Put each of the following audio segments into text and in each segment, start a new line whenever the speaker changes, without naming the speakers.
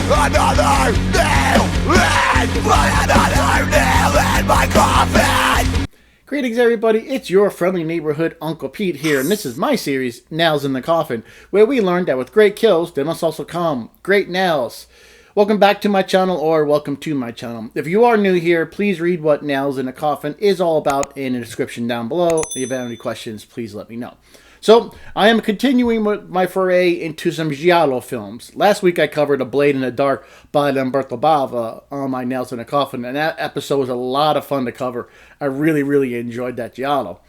Another nail in another nail in my coffin!
Greetings everybody, it's your friendly neighborhood Uncle Pete here, and this is my series, Nails in the Coffin, where we learned that with great kills, there must also come great nails. Welcome back to my channel, or welcome to my channel. If you are new here, please read what Nails in the Coffin is all about in the description down below. If you have any questions, please let me know. So, I am continuing with my foray into some giallo films. Last week I covered A Blade in the Dark by Umberto Bava on my Nails in the Coffin, and that episode was a lot of fun to cover. I really enjoyed that giallo.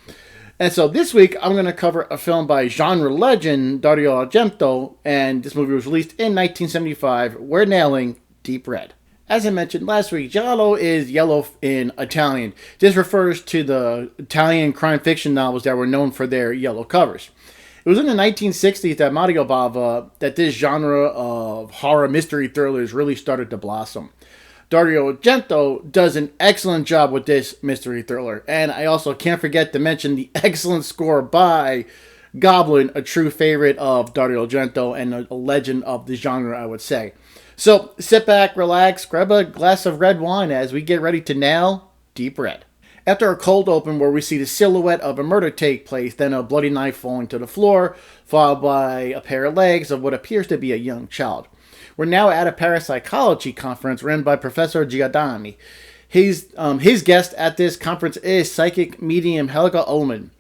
And so this week I'm going to cover a film by genre legend Dario Argento, and this movie was released in 1975. We're nailing Deep Red. As I mentioned last week, giallo is yellow in Italian. This refers to the Italian crime fiction novels that were known for their yellow covers. It was in the 1960s that Mario Bava that this genre of horror mystery thrillers really started to blossom. Dario Argento does an excellent job with this mystery thriller, and I also can't forget to mention the excellent score by Goblin, a true favorite of Dario Argento and a legend of the genre, I would say. So, sit back, relax, grab a glass of red wine as we get ready to nail Deep Red. After a cold open where we see the silhouette of a murder take place, then a bloody knife falling to the floor, followed by a pair of legs of what appears to be a young child. We're now at a parapsychology conference run by Professor Giordani. His guest at this conference is psychic medium Helga Ullman.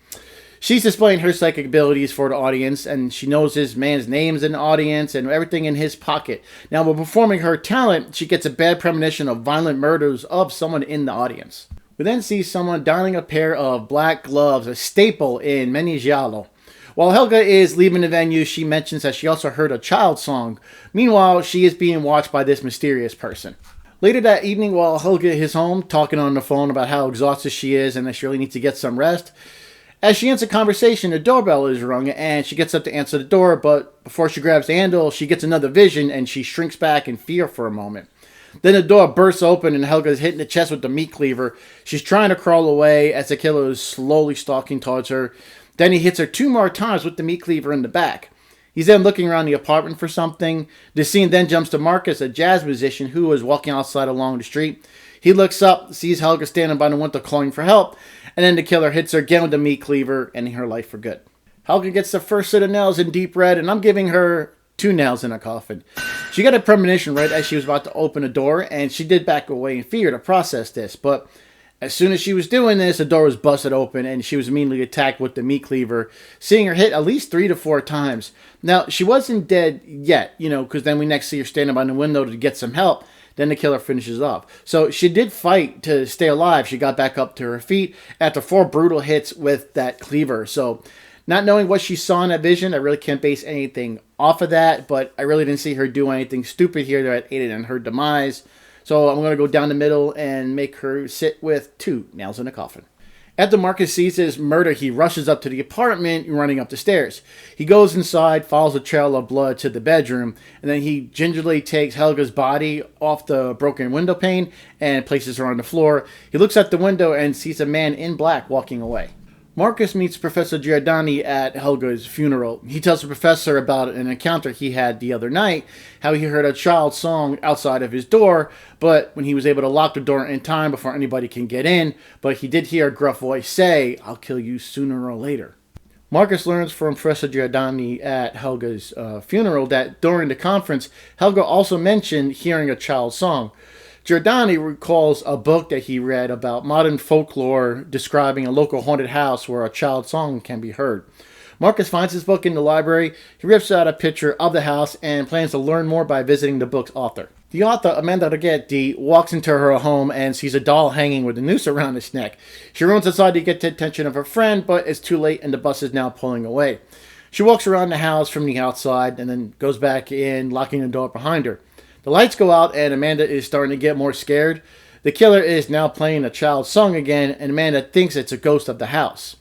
She's displaying her psychic abilities for the audience, and she knows this man's names in the audience and everything in his pocket. Now, while performing her talent, she gets a bad premonition of violent murders of someone in the audience. We then see someone donning a pair of black gloves, a staple in many giallo. While Helga is leaving the venue, she mentions that she also heard a child song. Meanwhile, she is being watched by this mysterious person. Later that evening, while Helga is home, talking on the phone about how exhausted she is and that she really needs to get some rest, as she ends a conversation, the doorbell is rung, and she gets up to answer the door, but before she grabs the handle, she gets another vision, and she shrinks back in fear for a moment. Then the door bursts open, and Helga is hit in the chest with the meat cleaver. She's trying to crawl away as the killer is slowly stalking towards her. Then he hits her 2 more times with the meat cleaver in the back. He's then looking around the apartment for something. The scene then jumps to Marcus, a jazz musician who is walking outside along the street. He looks up, sees Helga standing by the window calling for help, and then the killer hits her again with the meat cleaver, ending her life for good. Helga gets the first set of nails in Deep Red, and I'm giving her 2 nails in a coffin. She got a premonition right as she was about to open a door, and she did back away in fear to process this, but as soon as she was doing this, the door was busted open, and she was immediately attacked with the meat cleaver, seeing her hit at least 3 to 4 times. Now, she wasn't dead yet, because then we next see her standing by the window to get some help. Then the killer finishes off. So she did fight to stay alive. She got back up to her feet after 4 brutal hits with that cleaver. So not knowing what she saw in that vision, I really can't base anything off of that. But I really didn't see her do anything stupid here that aided in her demise. So I'm going to go down the middle and make her sit with 2 nails in a coffin. After Marcus sees his murder, he rushes up to the apartment, running up the stairs. He goes inside, follows a trail of blood to the bedroom, and then he gingerly takes Helga's body off the broken window pane and places her on the floor. He looks out the window and sees a man in black walking away. Marcus meets Professor Giordani at Helga's funeral. He tells the professor about an encounter he had the other night, how he heard a child's song outside of his door, but when he was able to lock the door in time before anybody can get in, but he did hear a gruff voice say, "I'll kill you sooner or later." Marcus learns from Professor Giordani at Helga's funeral that during the conference, Helga also mentioned hearing a child's song. Giordani recalls a book that he read about modern folklore describing a local haunted house where a child's song can be heard. Marcus finds his book in the library, he rips out a picture of the house, and plans to learn more by visiting the book's author. The author, Amanda Rigetti, walks into her home and sees a doll hanging with a noose around its neck. She runs inside to get the attention of her friend, but it's too late and the bus is now pulling away. She walks around the house from the outside and then goes back in, locking the door behind her. The lights go out and Amanda is starting to get more scared. The killer is now playing a child's song again, and Amanda thinks it's a ghost of the house.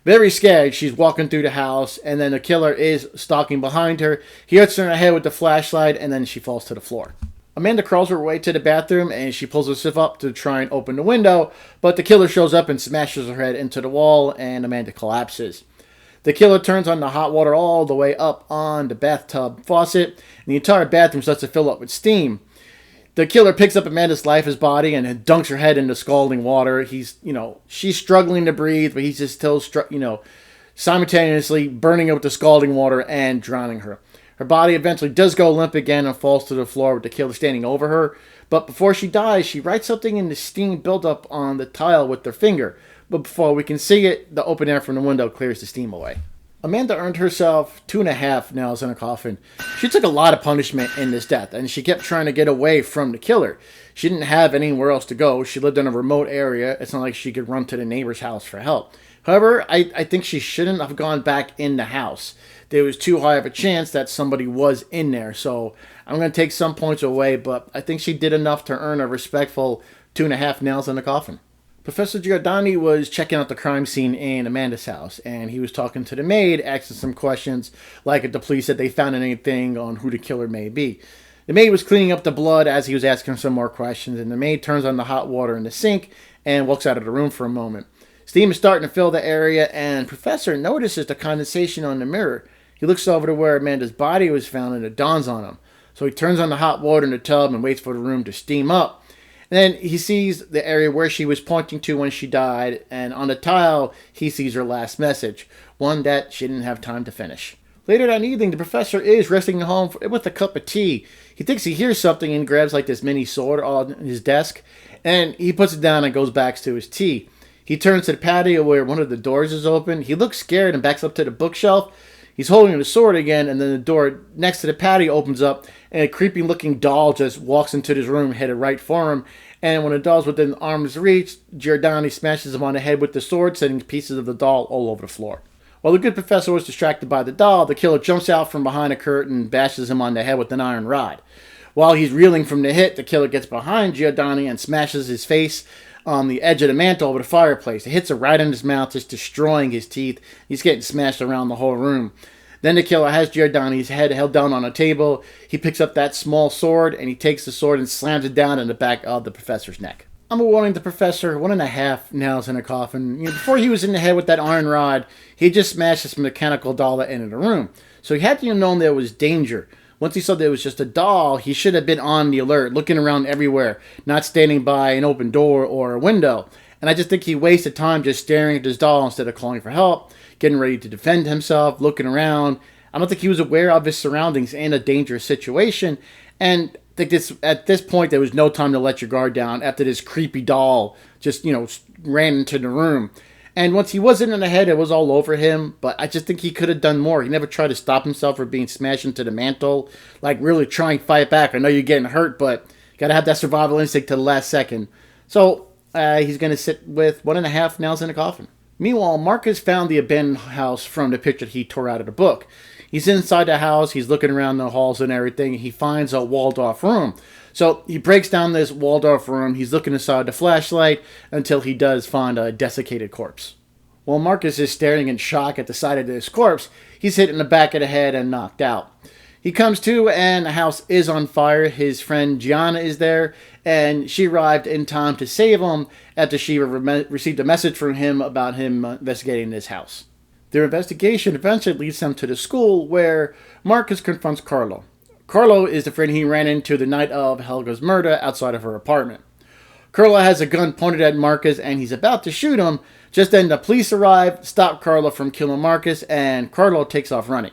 Very scared, she's walking through the house, and then the killer is stalking behind her. He hits her in the head with the flashlight, and then she falls to the floor. Amanda crawls her way to the bathroom, and she pulls herself up to try and open the window, but the killer shows up and smashes her head into the wall, and Amanda collapses. The killer turns on the hot water all the way up on the bathtub faucet, and the entire bathroom starts to fill up with steam. The killer picks up Amanda's lifeless body and dunks her head into scalding water. She's struggling to breathe, but he's just still, simultaneously burning her with the scalding water and drowning her. Her body eventually does go limp again and falls to the floor with the killer standing over her. But before she dies, she writes something in the steam buildup on the tile with her finger. But before we can see it, the open air from the window clears the steam away. Amanda earned herself 2.5 nails in a coffin. She took a lot of punishment in this death, and she kept trying to get away from the killer. She didn't have anywhere else to go. She lived in a remote area. It's not like she could run to the neighbor's house for help. However, I think she shouldn't have gone back in the house. There was too high of a chance that somebody was in there. So I'm going to take some points away, but I think she did enough to earn a respectful 2.5 nails in the coffin. Professor Giordani was checking out the crime scene in Amanda's house, and he was talking to the maid, asking some questions, like if the police said they found anything on who the killer may be. The maid was cleaning up the blood as he was asking some more questions, and the maid turns on the hot water in the sink and walks out of the room for a moment. Steam is starting to fill the area, and Professor notices the condensation on the mirror. He looks over to where Amanda's body was found, and it dawns on him. So he turns on the hot water in the tub and waits for the room to steam up. And then he sees the area where she was pointing to when she died, and on the tile, he sees her last message, one that she didn't have time to finish. Later that evening, the professor is resting at home with a cup of tea. He thinks he hears something and grabs like this mini sword on his desk, and he puts it down and goes back to his tea. He turns to the patio where one of the doors is open. He looks scared and backs up to the bookshelf. He's holding the sword again, and then the door next to the patio opens up, and a creepy-looking doll just walks into this room, headed right for him. And when the doll's within arm's reach, Giordani smashes him on the head with the sword, sending pieces of the doll all over the floor. While the good professor was distracted by the doll, the killer jumps out from behind a curtain and bashes him on the head with an iron rod. While he's reeling from the hit, the killer gets behind Giordani and smashes his face on the edge of the mantle over the fireplace. It hits him right in his mouth, just destroying his teeth. He's getting smashed around the whole room. Then the killer has Giordani's head held down on a table. He picks up that small sword, and he takes the sword and slams it down in the back of the professor's neck. I'm awarding the professor 1.5 nails in a coffin. Before he was in the head with that iron rod, he just smashed this mechanical doll that entered the room. So he had to have known there was danger. Once he saw that it was just a doll, he should have been on the alert, looking around everywhere, not standing by an open door or a window. And I just think he wasted time just staring at this doll instead of calling for help, getting ready to defend himself, looking around. I don't think he was aware of his surroundings in a dangerous situation. And I think at this point, there was no time to let your guard down after this creepy doll just, ran into the room. And once he wasn't in the head, it was all over him. But I just think he could have done more. He never tried to stop himself from being smashed into the mantle. Like, really try and fight back. I know you're getting hurt, but you got to have that survival instinct to the last second. So he's going to sit with 1.5 nails in a coffin. Meanwhile, Marcus found the abandoned house from the picture he tore out of the book. He's inside the house. He's looking around the halls and everything. He finds a walled-off room. So he breaks down this walled-off room. He's looking inside the flashlight until he does find a desiccated corpse. While Marcus is staring in shock at the sight of this corpse, he's hit in the back of the head and knocked out. He comes to, and the house is on fire. His friend Gianna is there, and she arrived in time to save him after she received a message from him about him investigating this house. Their investigation eventually leads them to the school where Marcus confronts Carlo. Carlo is the friend he ran into the night of Helga's murder outside of her apartment. Carlo has a gun pointed at Marcus, and he's about to shoot him. Just then the police arrive, stop Carlo from killing Marcus, and Carlo takes off running.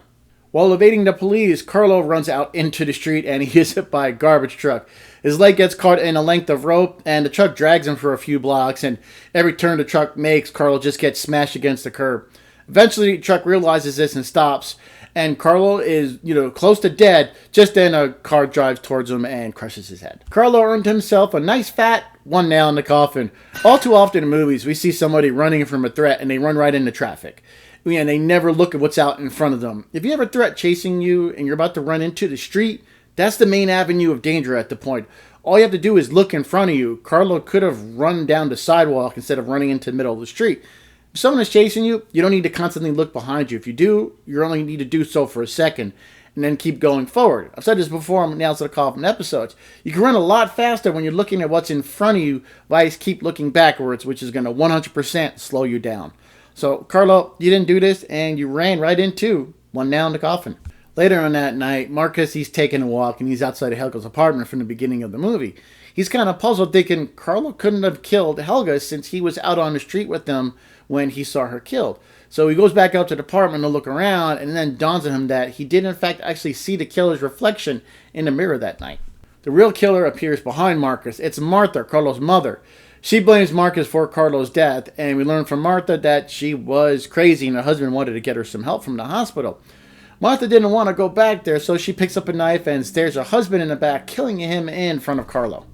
While evading the police, Carlo runs out into the street and he is hit by a garbage truck. His leg gets caught in a length of rope and the truck drags him for a few blocks, and every turn the truck makes, Carlo just gets smashed against the curb. Eventually, the truck realizes this and stops, and Carlo is, close to dead. Just then a car drives towards him and crushes his head. Carlo earned himself a nice fat 1 nail in the coffin. All too often in movies, we see somebody running from a threat and they run right into traffic. And they never look at what's out in front of them. If you have a threat chasing you and you're about to run into the street, that's the main avenue of danger at the point. All you have to do is look in front of you. Carlo could have run down the sidewalk instead of running into the middle of the street. If someone is chasing you, you don't need to constantly look behind you. If you do, you only need to do so for a second and then keep going forward. I've said this before on Nails to the Coffin episodes. You can run a lot faster when you're looking at what's in front of you, while you keep looking backwards, which is going to 100% slow you down. So, Carlo, you didn't do this, and you ran right into one nail in the coffin. Later on that night, Marcus, he's taking a walk, and he's outside of Helga's apartment from the beginning of the movie. He's kind of puzzled, thinking Carlo couldn't have killed Helga since he was out on the street with them when he saw her killed. So he goes back out to the apartment to look around, and then dawns on him that he did in fact actually see the killer's reflection in the mirror that night. The real killer appears behind Marcus. It's Martha, Carlo's mother. She blames Marcus for Carlo's death, and we learn from Martha that she was crazy and her husband wanted to get her some help from the hospital. Martha didn't want to go back there, so she picks up a knife and stares her husband in the back, killing him in front of Carlo.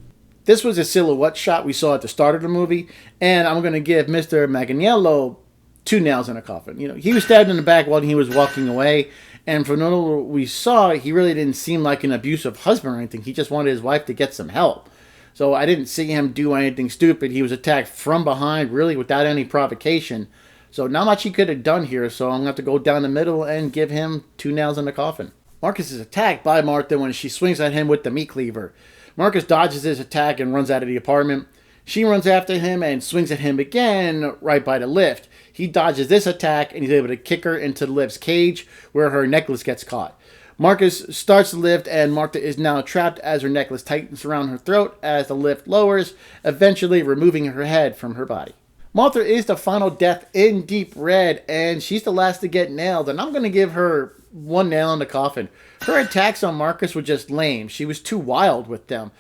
This was a silhouette shot we saw at the start of the movie, and I'm going to give Mr. Manganiello 2 nails in a coffin. You know, he was stabbed in the back while he was walking away, and from what we saw, he really didn't seem like an abusive husband or anything. He just wanted his wife to get some help. So I didn't see him do anything stupid. He was attacked from behind, really without any provocation. So not much he could have done here, so I'm going to have to go down the middle and give him 2 nails in the coffin. Marcus is attacked by Martha when she swings at him with the meat cleaver. Marcus dodges his attack and runs out of the apartment. She runs after him and swings at him again right by the lift. He dodges this attack and he's able to kick her into the lift's cage where her necklace gets caught. Marcus starts the lift and Martha is now trapped as her necklace tightens around her throat as the lift lowers, eventually removing her head from her body. Martha is the final death in Deep Red, and she's the last to get nailed, and I'm going to give her 1 nail in the coffin. Her attacks on Marcus were just lame. She was too wild with them.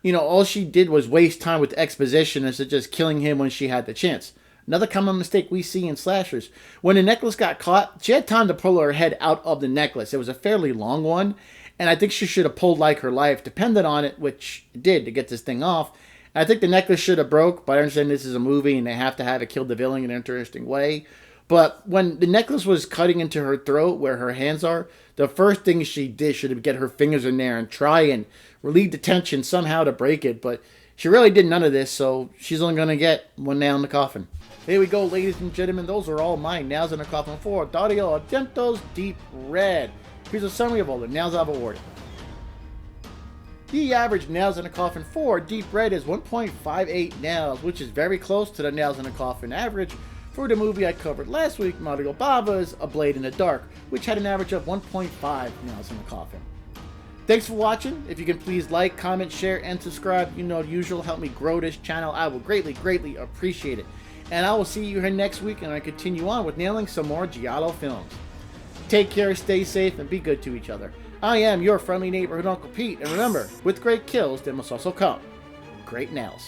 You know, all she did was waste time with exposition instead of just killing him when she had the chance. Another common mistake we see in slashers. When the necklace got caught, she had time to pull her head out of the necklace. It was a fairly long one, and I think she should have pulled like her life depended on it, which it did to get this thing off. I think the necklace should have broke, but I understand this is a movie and they have to have it kill the villain in an interesting way. But when the necklace was cutting into her throat where her hands are, the first thing she did should have get her fingers in there and try and relieve the tension somehow to break it. But she really did none of this, so she's only going to get 1 nail in the coffin. Here we go, ladies and gentlemen. Those are all my nails in the coffin for Dario Argento's Deep Red. Here's a summary of all the nails I've awarded. The average nails in a coffin for Deep Red is 1.58 nails, which is very close to the nails in a coffin average for the movie I covered last week, Mario Bava's A Blade in the Dark, which had an average of 1.5 nails in the coffin. Thanks for watching. If you can please like, comment, share, and subscribe, you know the usual, help me grow this channel. I will greatly, greatly appreciate it. And I will see you here next week, and I continue on with nailing some more Giallo films. Take care, stay safe, and be good to each other. I am your friendly neighborhood Uncle Pete, and remember, with great kills, there must also come great nails.